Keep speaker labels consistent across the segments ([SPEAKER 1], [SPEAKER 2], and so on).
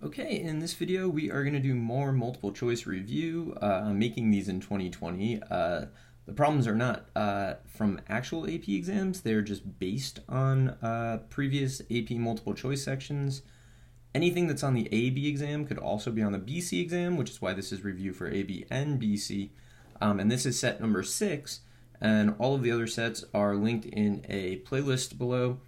[SPEAKER 1] Okay, in this video we are going to do more multiple choice review. I'm making these in 2020. The problems are not from actual AP exams, they're just based on previous AP multiple choice sections. Anything that's on the AB exam could also be on the BC exam, which is why this is review for AB and BC. And this is set number 6, and all of the other sets are linked in a playlist below,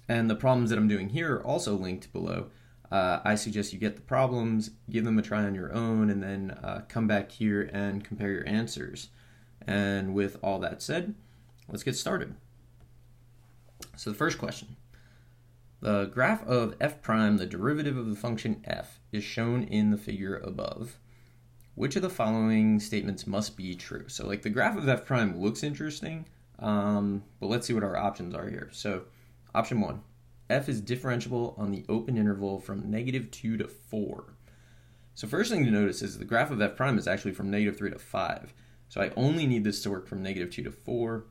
[SPEAKER 1] and the problems that I'm doing here are also linked below. I suggest you get the problems, give them a try on your own, and then come back here and compare your answers. And with all that said, let's get started. So the first question. The graph of f prime, the derivative of the function f, is shown in the figure above. Which of the following statements must be true? So like the graph of f prime looks interesting, but let's see what our options are here. So option 1. F is differentiable on the open interval from -2 to 4. So first thing to notice is the graph of f prime is actually from -3 to 5. So I only need this to work from -2 to 4.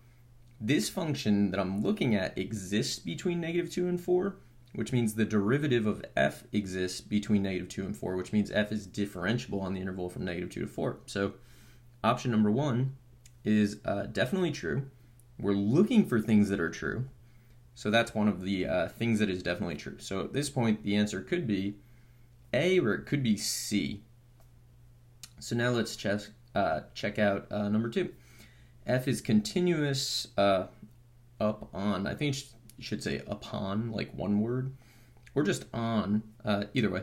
[SPEAKER 1] This function that I'm looking at exists between -2 and 4, which means the derivative of f exists between -2 and 4, which means f is differentiable on the interval from -2 to 4. So option number 1 is definitely true. We're looking for things that are true. So that's one of the things that is definitely true. So at this point, the answer could be A or it could be C. So now let's check out number 2. F is continuous up on, I think you should say upon, like one word, or just on, either way.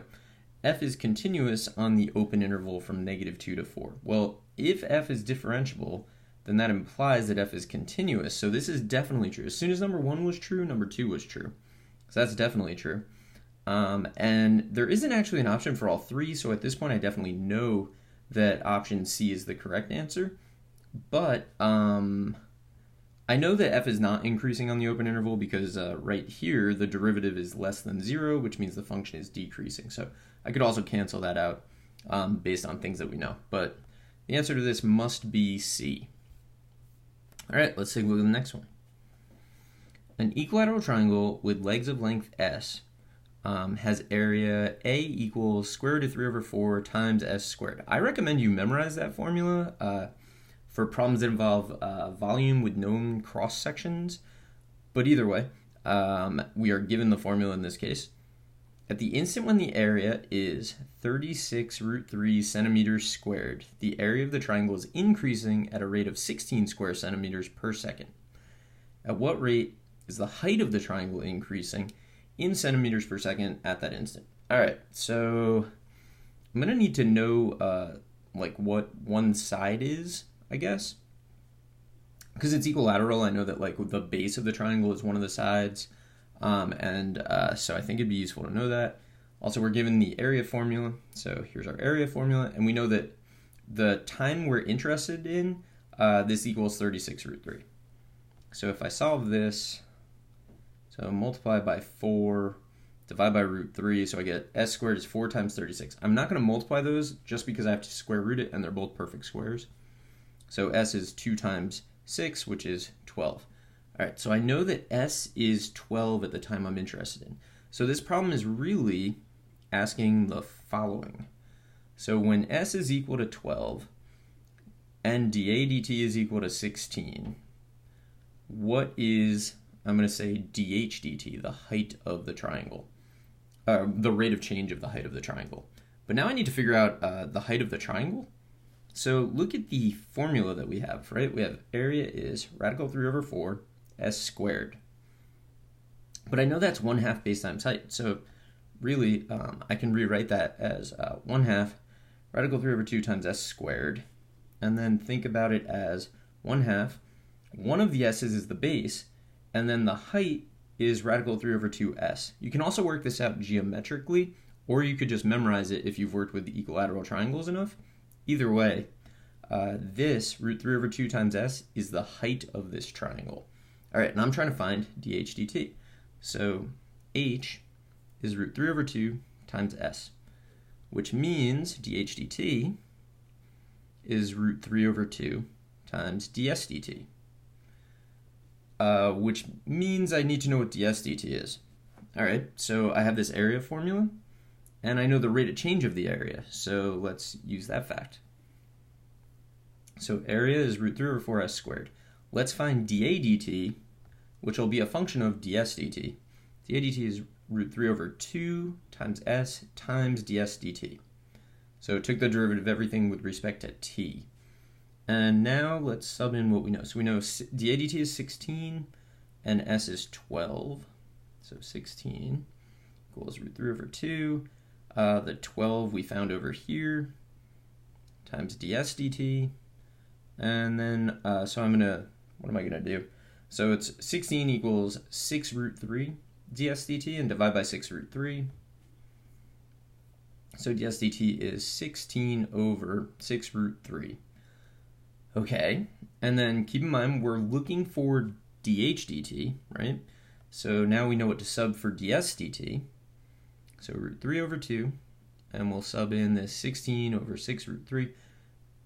[SPEAKER 1] F is continuous on the open interval from -2 to 4. Well, if F is differentiable, then that implies that f is continuous. So this is definitely true. As soon as number 1 was true, number 2 was true. So that's definitely true. And there isn't actually an option for all 3, so at this point I definitely know that option C is the correct answer. But I know that f is not increasing on the open interval because right here the derivative is less than 0, which means the function is decreasing. So I could also cancel that out based on things that we know. But the answer to this must be C. All right, let's take a look at the next one. An equilateral triangle with legs of length S has area A equals square root of 3 over 4 times S squared. I recommend you memorize that formula for problems that involve volume with known cross sections. But either way, we are given the formula in this case. At the instant when the area is 36 root 3 centimeters squared, the area of the triangle is increasing at a rate of 16 square centimeters per second. At what rate is the height of the triangle increasing in centimeters per second at that instant? All right, so I'm going to need to know like what one side is, I guess. Because it's equilateral, I know that like the base of the triangle is one of the sides. So I think it'd be useful to know that. Also, we're given the area formula. So here's our area formula. And we know that the time we're interested in, this equals 36 root 3. So if I solve this, so multiply by 4, divide by root 3, so I get s squared is 4 times 36. I'm not going to multiply those just because I have to square root it, and they're both perfect squares. So s is 2 times 6, which is 12. All right, so I know that S is 12 at the time I'm interested in. So this problem is really asking the following. So when S is equal to 12 and dA dt is equal to 16, what is, I'm going to say dH dt, the height of the triangle, the rate of change of the height of the triangle. But now I need to figure out the height of the triangle. So look at the formula that we have, right? We have area is radical 3 over 4 S squared. But I know that's 1/2 base times height. So really, I can rewrite that as 1/2 radical 3 over 2 times S squared. And then think about it as 1/2. One of the S's is the base, and then the height is radical 3 over 2S. You can also work this out geometrically, or you could just memorize it if you've worked with the equilateral triangles enough. Either way, this root 3 over 2 times S is the height of this triangle. All right, and I'm trying to find dH dt. So h is root 3 over 2 times s, which means dH dt is root 3 over 2 times ds dt, which means I need to know what ds dt is. All right, so I have this area formula. And I know the rate of change of the area, so let's use that fact. So area is root 3 over 4s squared. Let's find dA dt, which will be a function of ds dt. dA dt is root 3 over 2 times s times ds dt. So it took the derivative of everything with respect to t. And now let's sub in what we know. So we know dA dt is 16 and s is 12. So 16 equals root 3 over 2. The 12 we found over here times ds dt. And then, so what am I going to do? So it's 16 equals 6 root 3 ds dt, and divide by 6 root 3. So ds dt is 16 over 6 root 3. Okay, and then keep in mind we're looking for dH dt, right? So now we know what to sub for ds dt. So root 3 over 2, and we'll sub in this 16 over 6 root 3.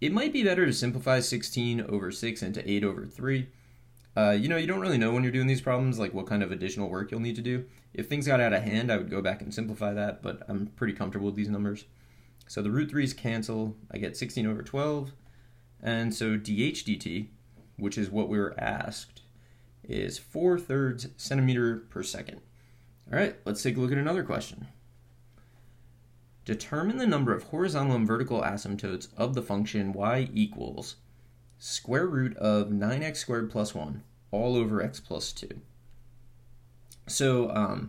[SPEAKER 1] It might be better to simplify 16 over 6 into 8 over 3. You don't really know when you're doing these problems, like what kind of additional work you'll need to do. If things got out of hand, I would go back and simplify that, but I'm pretty comfortable with these numbers. So the root 3's cancel. I get 16 over 12. And so dH dt, which is what we were asked, is 4/3 centimeter per second. All right, let's take a look at another question. Determine the number of horizontal and vertical asymptotes of the function y equals square root of 9x squared plus 1 all over x plus 2. So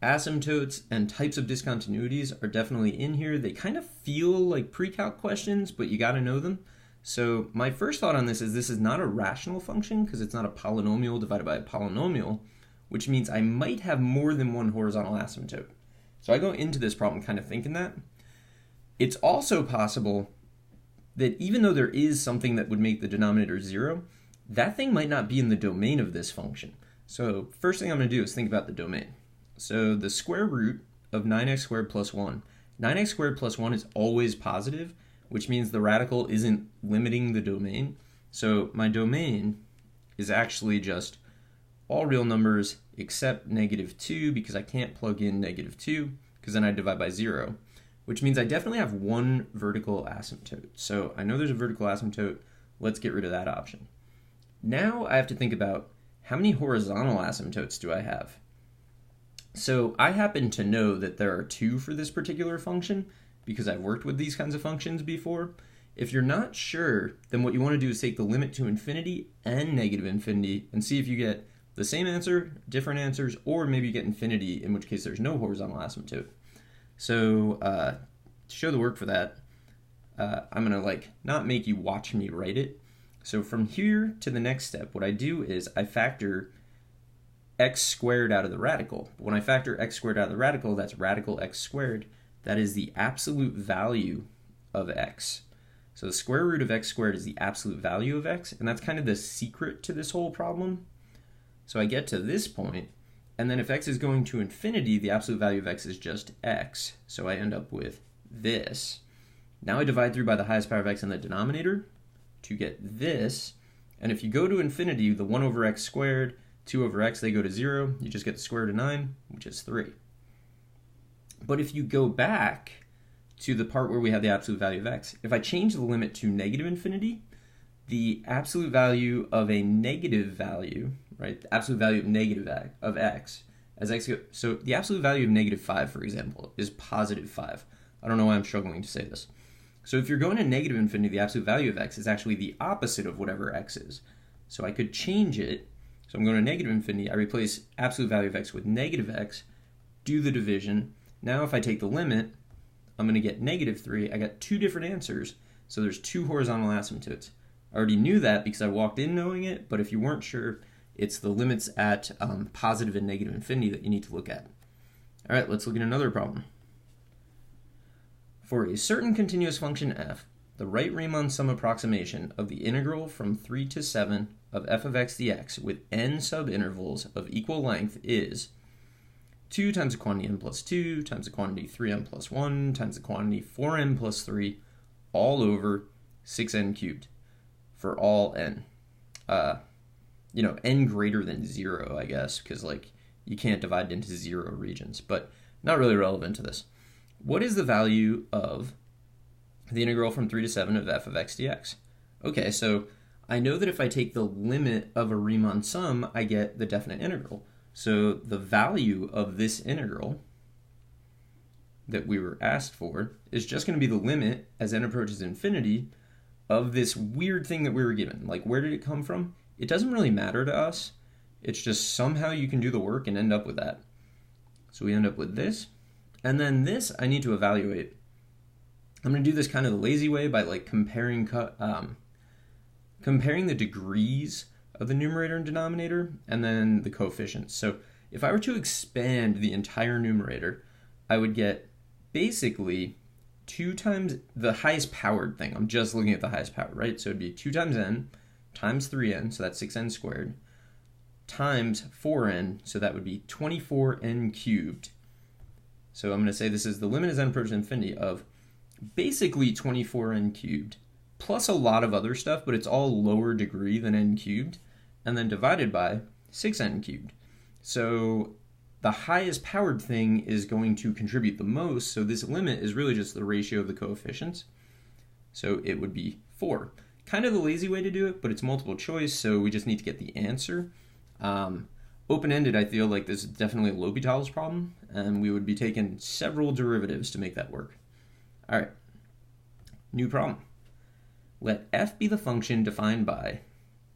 [SPEAKER 1] asymptotes and types of discontinuities are definitely in here. They kind of feel like pre-calc questions, but you got to know them. So my first thought on this is not a rational function because it's not a polynomial divided by a polynomial, which means I might have more than one horizontal asymptote. So I go into this problem kind of thinking that. It's also possible that even though there is something that would make the denominator 0, that thing might not be in the domain of this function. So first thing I'm going to do is think about the domain. So the square root of 9x squared plus 1. 9x squared plus 1 is always positive, which means the radical isn't limiting the domain. So my domain is actually just all real numbers except -2 because I can't plug in -2 because then I divide by 0, which means I definitely have one vertical asymptote. So I know there's a vertical asymptote. Let's get rid of that option. Now I have to think about how many horizontal asymptotes do I have? So I happen to know that there are 2 for this particular function because I've worked with these kinds of functions before. If you're not sure, then what you want to do is take the limit to infinity and -infinity and see if you get the same answer, different answers, or maybe you get infinity, in which case there's no horizontal asymptote. So to show the work for that, I'm going to not make you watch me write it. So from here to the next step, what I do is I factor x squared out of the radical. When I factor x squared out of the radical, that's radical x squared. That is the absolute value of x. So the square root of x squared is the absolute value of x, and that's kind of the secret to this whole problem. So I get to this point, and then if x is going to infinity, the absolute value of x is just x. So I end up with this. Now I divide through by the highest power of x in the denominator to get this. And if you go to infinity, the 1 over x squared, 2 over x, they go to 0. You just get the square root of 9, which is 3. But if you go back to the part where we have the absolute value of x, if I change the limit to -infinity, the absolute value of a negative value, right, the absolute value of x, as x goes, so the absolute value of -5, for example, is +5. I don't know why I'm struggling to say this. So if you're going to -infinity, the absolute value of x is actually the opposite of whatever x is. So I could change it. So I'm going to -infinity. I replace absolute value of x with -x, do the division. Now if I take the limit, I'm going to get -3. I got 2 different answers. So there's 2 horizontal asymptotes. I already knew that because I walked in knowing it, but if you weren't sure, it's the limits at positive and negative infinity that you need to look at. All right, let's look at another problem. For a certain continuous function f, the right Riemann sum approximation of the integral from 3 to 7 of f of x dx with n subintervals of equal length is 2 times the quantity n plus 2 times the quantity 3n plus 1 times the quantity 4n plus 3 all over 6n cubed for all n. N greater than 0, I guess, because you can't divide into 0 regions, but not really relevant to this. what is the value of the integral from 3 to 7 of f of x dx? Okay, so I know that if I take the limit of a Riemann sum, I get the definite integral. So the value of this integral that we were asked for is just going to be the limit as n approaches infinity of this weird thing that we were given. Like, where did it come from? It doesn't really matter to us. It's just somehow you can do the work and end up with that. So we end up with this. And then this I need to evaluate. I'm going to do this kind of the lazy way by like comparing the degrees of the numerator and denominator and then the coefficients. So if I were to expand the entire numerator, I would get basically 2 times the highest powered thing. I'm just looking at the highest power, right? So it'd be 2 times n times 3n, so that's 6n squared, times 4n, so that would be 24n cubed. So I'm going to say this is the limit as n approaches infinity of basically 24n cubed, plus a lot of other stuff, but it's all lower degree than n cubed, and then divided by 6n cubed. So the highest powered thing is going to contribute the most, so this limit is really just the ratio of the coefficients. So it would be 4. Kind of the lazy way to do it, but it's multiple choice, so we just need to get the answer. Open-ended, I feel like this is definitely a L'Hopital's problem, and we would be taking several derivatives to make that work. All right, new problem. Let f be the function defined by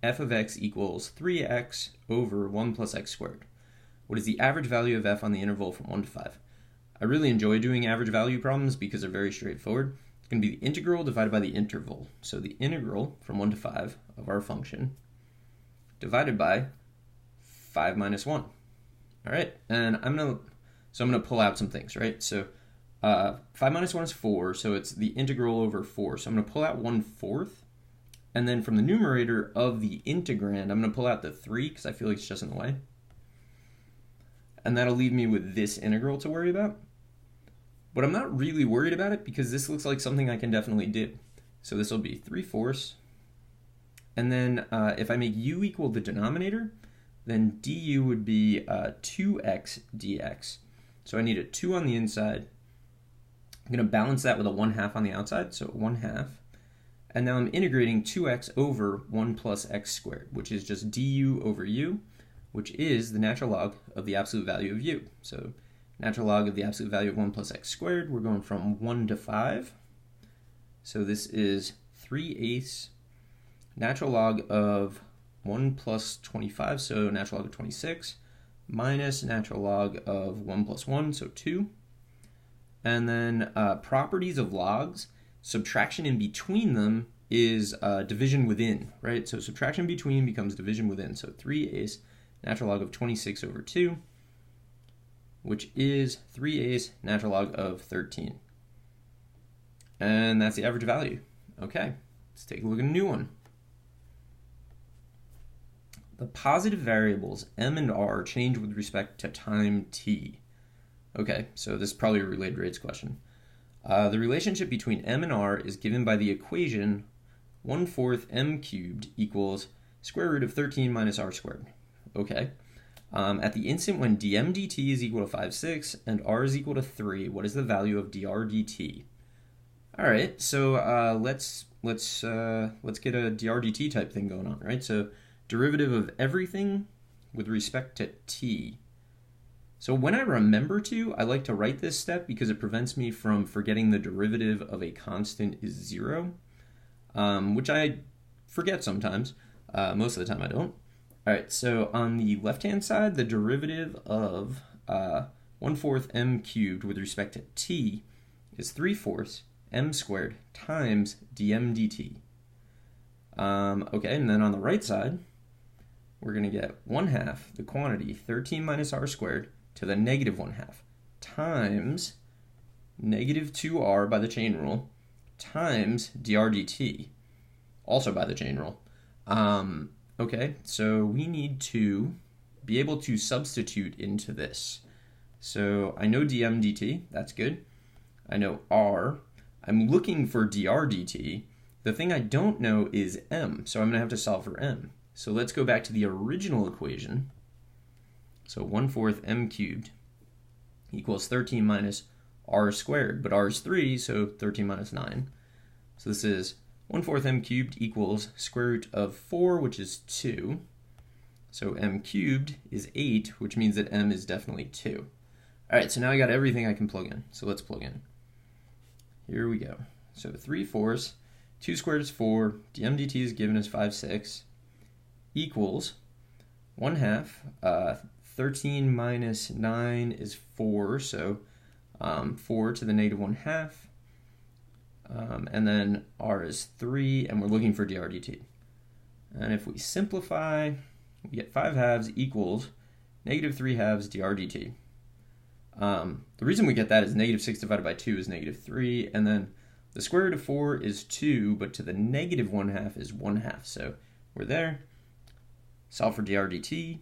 [SPEAKER 1] f of x equals 3x over 1 plus x squared. What is the average value of f on the interval from 1 to 5? I really enjoy doing average value problems because they're very straightforward. It's going to be the integral divided by the interval. So the integral from 1 to 5 of our function divided by 5 minus 1. All right, and I'm gonna pull out some things, right? So 5 minus 1 is 4, so it's the integral over 4. So I'm going to pull out 1/4, and then from the numerator of the integrand, I'm going to pull out the 3 because I feel like it's just in the way. And that'll leave me with this integral to worry about. But I'm not really worried about it because this looks like something I can definitely do. So this will be 3/4. And then if I make u equal the denominator, then du would be 2x dx. So I need a 2 on the inside. I'm going to balance that with a 1/2 on the outside, so 1/2. And now I'm integrating 2x over 1 plus x squared, which is just du over u, which is the natural log of the absolute value of u. So natural log of the absolute value of 1 plus x squared, we're going from 1 to 5. So this is 3/8 natural log of 1 plus 25, so natural log of 26, minus natural log of 1 plus 1, so 2. And then properties of logs, subtraction in between them is division within, right? So subtraction between becomes division within. So 3/8 natural log of 26 over 2, which is 3/8 natural log of 13. And that's the average value. Okay, let's take a look at a new one. The positive variables m and r change with respect to time t. Okay, so this is probably a related rates question. The relationship between m and r is given by the equation 1/4 m cubed equals square root of 13 minus r squared. Okay, at the instant when dm dt is equal to 5/6 and r is equal to 3, what is the value of dr dt? All right, so let's get a dr dt type thing going on, right? So derivative of everything with respect to t. So when I remember to, I like to write this step because it prevents me from forgetting the derivative of a constant is 0, which I forget sometimes. Most of the time I don't. All right, so on the left-hand side, the derivative of 1/4 m cubed with respect to t is 3/4 m squared times dm dt. Okay, and then on the right side, we're going to get 1/2 the quantity 13 minus r squared to the negative 1/2 times negative 2r by the chain rule times dr dt, also by the chain rule. Okay, so we need to be able to substitute into this. So I know dm dt, that's good. I know r. I'm looking for dr dt. The thing I don't know is m, so I'm going to have to solve for m. So let's go back to the original equation. So 1/4 m cubed equals 13 minus r squared, but r is 3, so 13 minus 9. So this is 1/4 m cubed equals square root of 4, which is 2. So m cubed is 8, which means that m is definitely 2. All right, so now I got everything I can plug in. So let's plug in. Here we go. So 3/4, 2 squared is 4, dm dt is given as 5/6, equals 1/2. 13 minus 9 is 4, so 4 to the negative 1/2. And then r is 3, and we're looking for dr dt. And if we simplify, we get 5/2 equals negative 3/2 dr dt. The reason we get that is negative 6 divided by 2 is negative 3, and then the square root of 4 is 2, but to the negative 1/2 is 1/2. So we're there. Solve for dr dt.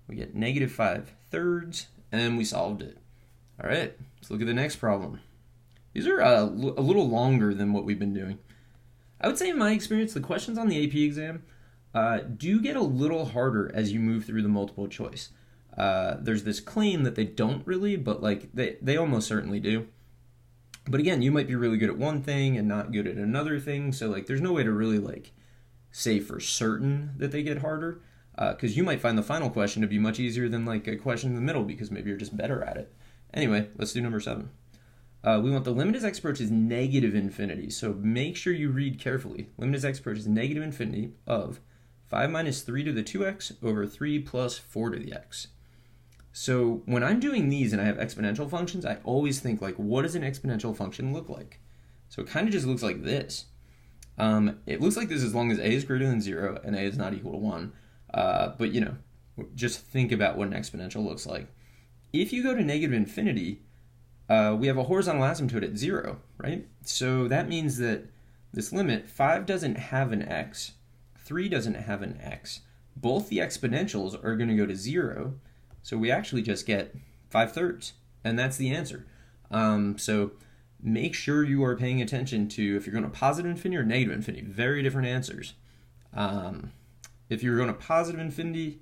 [SPEAKER 1] We get negative 5/3, and we solved it. All right, let's look at the next problem. These are a little longer than what we've been doing. I would say in my experience, the questions on the AP exam do get a little harder as you move through the multiple choice. There's this claim that they don't really, but like they almost certainly do. But again, you might be really good at one thing and not good at another thing, so like there's no way to really like say for certain that they get harder, because you might find the final question to be much easier than like a question in the middle because maybe you're just better at it. Anyway, let's do number 7. We want the limit as x approaches negative infinity, so make sure you read carefully. Limit as x approaches negative infinity of 5 minus 3 to the 2x over 3 plus 4 to the x. So when I'm doing these and I have exponential functions, I always think like, what does an exponential function look like? So it kind of just looks like this. It looks like this as long as a is greater than 0 and a is not equal to 1. But you know, just think about what an exponential looks like. If you go to negative infinity, we have a horizontal asymptote at 0, right? So that means that this limit, 5 doesn't have an x, 3 doesn't have an x. Both the exponentials are going to go to 0, so we actually just get 5/3, and that's the answer. So make sure you are paying attention to if you're going to positive infinity or negative infinity. Very different answers. If you're going to positive infinity,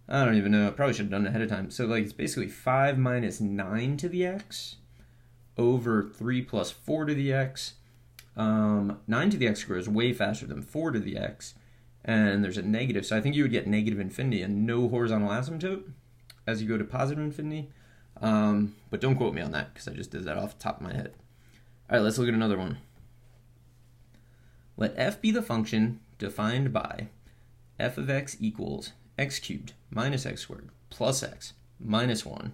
[SPEAKER 1] I don't even know. I probably should have done it ahead of time. So like it's basically 5 minus 9 to the x over 3 plus 4 to the x. 9 to the x grows way faster than 4 to the x. And there's a negative. So I think you would get negative infinity and no horizontal asymptote as you go to positive infinity. But don't quote me on that because I just did that off the top of my head. All right, let's look at another one. Let f be the function defined by f of x equals x cubed minus x squared plus x minus 1.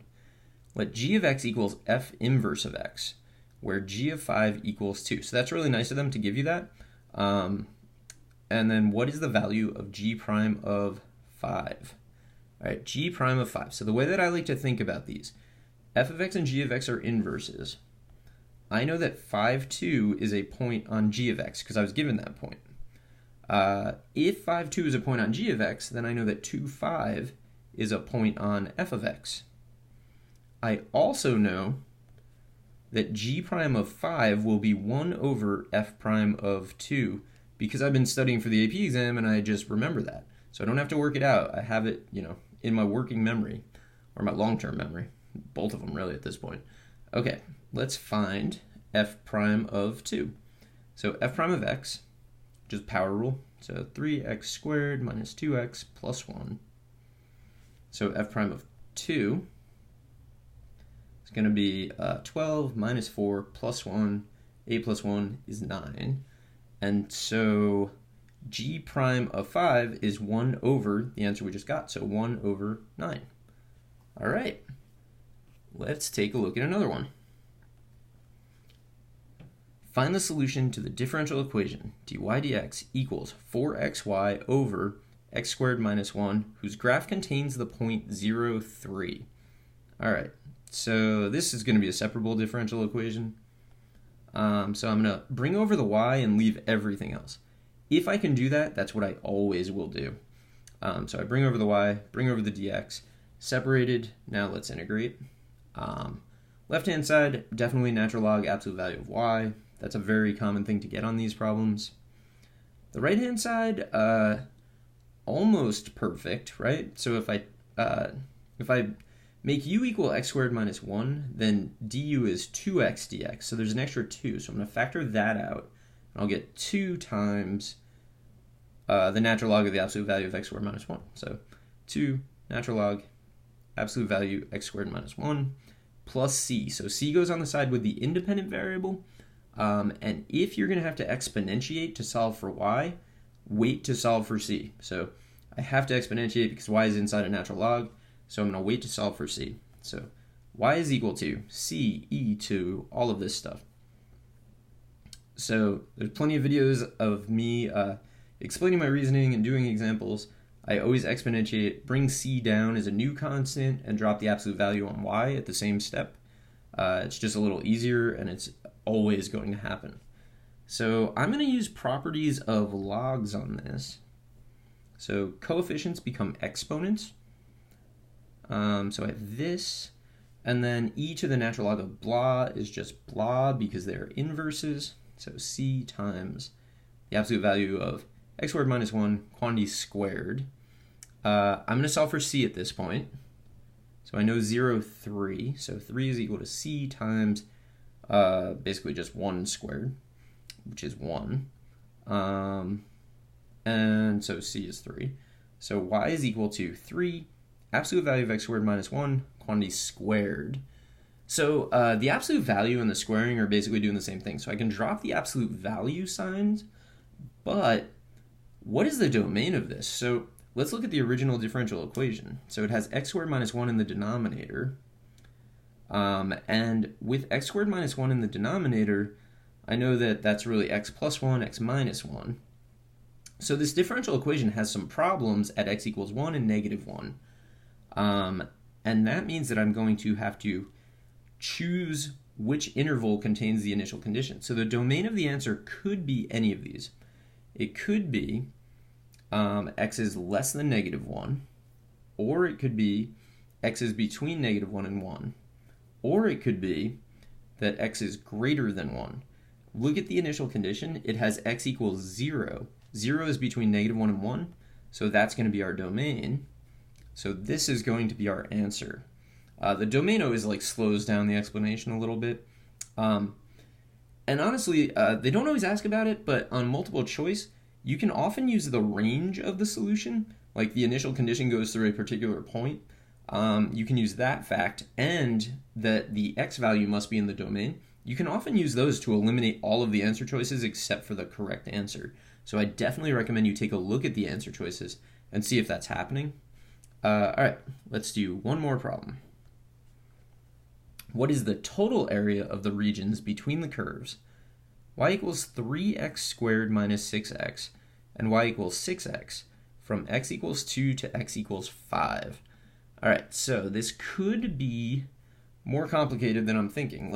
[SPEAKER 1] Let g of x equals f inverse of x, where g of 5 equals 2. So that's really nice of them to give you that. And then what is the value of g prime of 5? All right, g prime of 5. So the way that I like to think about these, f of x and g of x are inverses. I know that 5, 2 is a point on g of x because I was given that point. If 5, 2 is a point on g of x, then I know that 2, 5 is a point on f of x. I also know that g prime of 5 will be 1 over f prime of 2 because I've been studying for the AP exam and I just remember that. So I don't have to work it out. I have it, you know, in my working memory or my long-term memory. Both of them really at this point. Okay, let's find f prime of 2. So f prime of x, just power rule. So 3x squared minus 2x plus 1. So f prime of 2 is going to be 12 minus 4 plus 1. A plus 1 is 9. And so g prime of 5 is 1 over the answer we just got. So 1 over 9. All right. Let's take a look at another one. Find the solution to the differential equation dy dx equals 4xy over x squared minus 1, whose graph contains the point 0, 3. All right, so this is going to be a separable differential equation. So I'm going to bring over the y and leave everything else. If I can do that, that's what I always will do. So I bring over the y, bring over the dx, separated. Now let's integrate. Left-hand side, definitely natural log absolute value of y. That's a very common thing to get on these problems. The right-hand side, almost perfect, right? So if I make u equal x squared minus 1, then du is 2x dx. So there's an extra 2. So I'm going to factor that out. And I'll get 2 times the natural log of the absolute value of x squared minus 1. So 2 natural log absolute value x squared minus 1 plus c. So c goes on the side with the independent variable. And if you're going to have to exponentiate to solve for y, wait to solve for c. So I have to exponentiate because y is inside a natural log. So I'm going to wait to solve for c. So y is equal to c e to all of this stuff. So there's plenty of videos of me explaining my reasoning and doing examples. I always exponentiate, bring c down as a new constant, and drop the absolute value on y at the same step. It's just a little easier, and it's always going to happen. So I'm going to use properties of logs on this. So coefficients become exponents. So I have this, and then e to the natural log of blah is just blah because they're inverses. So c times the absolute value of x squared minus 1 quantity squared. I'm going to solve for c at this point. So I know 0, 3. So 3 is equal to c times basically just 1 squared, which is 1. And so c is 3. So y is equal to 3 absolute value of x squared minus 1 quantity squared. So the absolute value and the squaring are basically doing the same thing. So I can drop the absolute value signs, but what is the domain of this? So let's look at the original differential equation. So it has x squared minus 1 in the denominator. And with x squared minus 1 in the denominator, I know that that's really x plus 1, x minus 1. So this differential equation has some problems at x equals 1 and negative 1. And that means that I'm going to have to choose which interval contains the initial condition. So the domain of the answer could be any of these. It could be x is less than negative 1, or it could be x is between negative 1 and 1, or it could be that x is greater than 1. Look at the initial condition. It has x equals 0. 0 is between negative 1 and 1, so that's going to be our domain. So this is going to be our answer. The domain always slows down the explanation a little bit. And honestly, they don't always ask about it, but on multiple choice, you can often use the range of the solution. Like the initial condition goes through a particular point. You can use that fact and that the x value must be in the domain. You can often use those to eliminate all of the answer choices except for the correct answer. So I definitely recommend you take a look at the answer choices and see if that's happening. All right, let's do one more problem. What is the total area of the regions between the curves y equals 3x squared minus 6x and y equals 6x from x equals 2 to x equals 5? All right, so this could be more complicated than I'm thinking.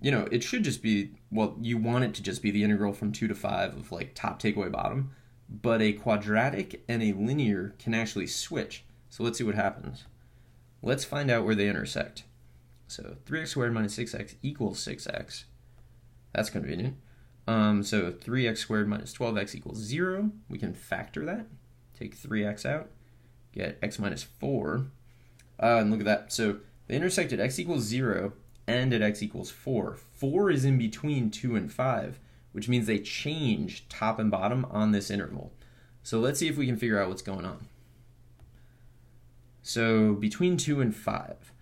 [SPEAKER 1] It should just be, well, you want it to just be the integral from 2 to 5 of top, takeaway, bottom, but a quadratic and a linear can actually switch. So let's see what happens. Let's find out where they intersect. So 3x squared minus 6x equals 6x. That's convenient. So 3x squared minus 12x equals 0. We can factor that. Take 3x out. Get x minus 4. And look at that. So they intersect at x equals 0 and at x equals 4. 4 is in between 2 and 5, which means they change top and bottom on this interval. So let's see if we can figure out what's going on. So between 2 and 5.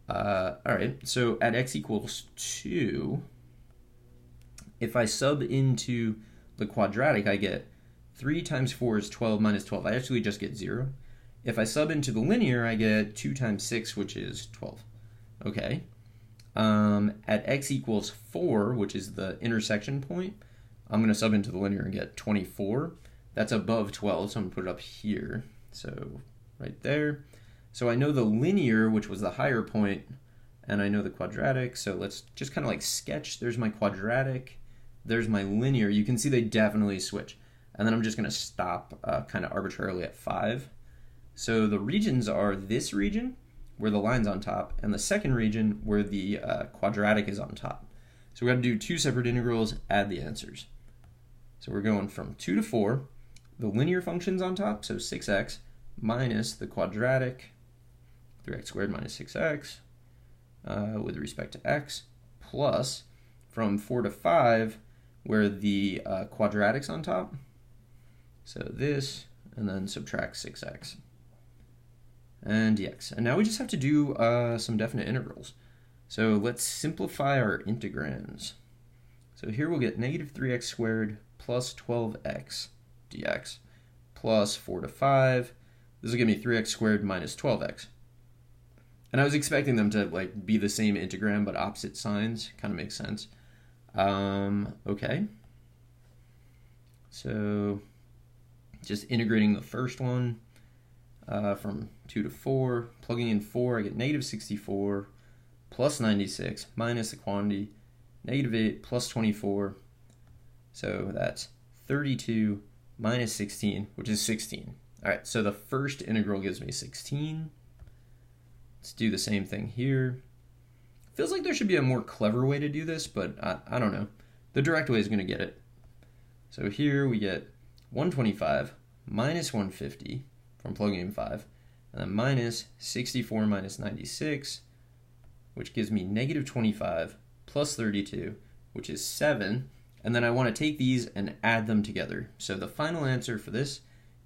[SPEAKER 1] All right, so at x equals 2, if I sub into the quadratic, I get 3 times 4 is 12 minus 12. I actually just get 0. If I sub into the linear, I get 2 times 6, which is 12. Okay. At x equals 4, which is the intersection point, I'm going to sub into the linear and get 24. That's above 12, so I'm going to put it up here. So right there. So I know the linear, which was the higher point, and I know the quadratic. So let's just kind of sketch. There's my quadratic. There's my linear. You can see they definitely switch. And then I'm just going to stop kind of arbitrarily at 5. So the regions are this region, where the line's on top, and the second region, where the quadratic is on top. So we're going to do 2 separate integrals, add the answers. So we're going from 2 to 4. The linear function's on top, so 6x, minus the quadratic, 3x squared minus 6x with respect to x, plus from 4 to 5, where the quadratic's on top. So this, and then subtract 6x. And dx. And now we just have to do some definite integrals. So let's simplify our integrands. So here we'll get negative 3x squared plus 12x dx plus 4 to 5. This will give me 3x squared minus 12x. And I was expecting them to like be the same integrand but opposite signs. Kind of makes sense. Okay. So just integrating the first one from 2 to 4. Plugging in 4, I get negative 64 plus 96 minus the quantity, negative 8 plus 24. So that's 32 minus 16, which is 16. All right, so the first integral gives me 16. Let's do the same thing here. Feels like there should be a more clever way to do this, but I don't know. The direct way is going to get it. So here we get 125 minus 150 from plugging in 5, and then minus 64 minus 96, which gives me negative 25 plus 32, which is 7. And then I want to take these and add them together. So the final answer for this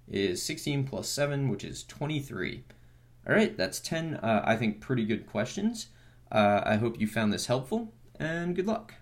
[SPEAKER 1] is 16 plus 7, which is 23. All right, that's 10, I think, pretty good questions. I hope you found this helpful, and good luck.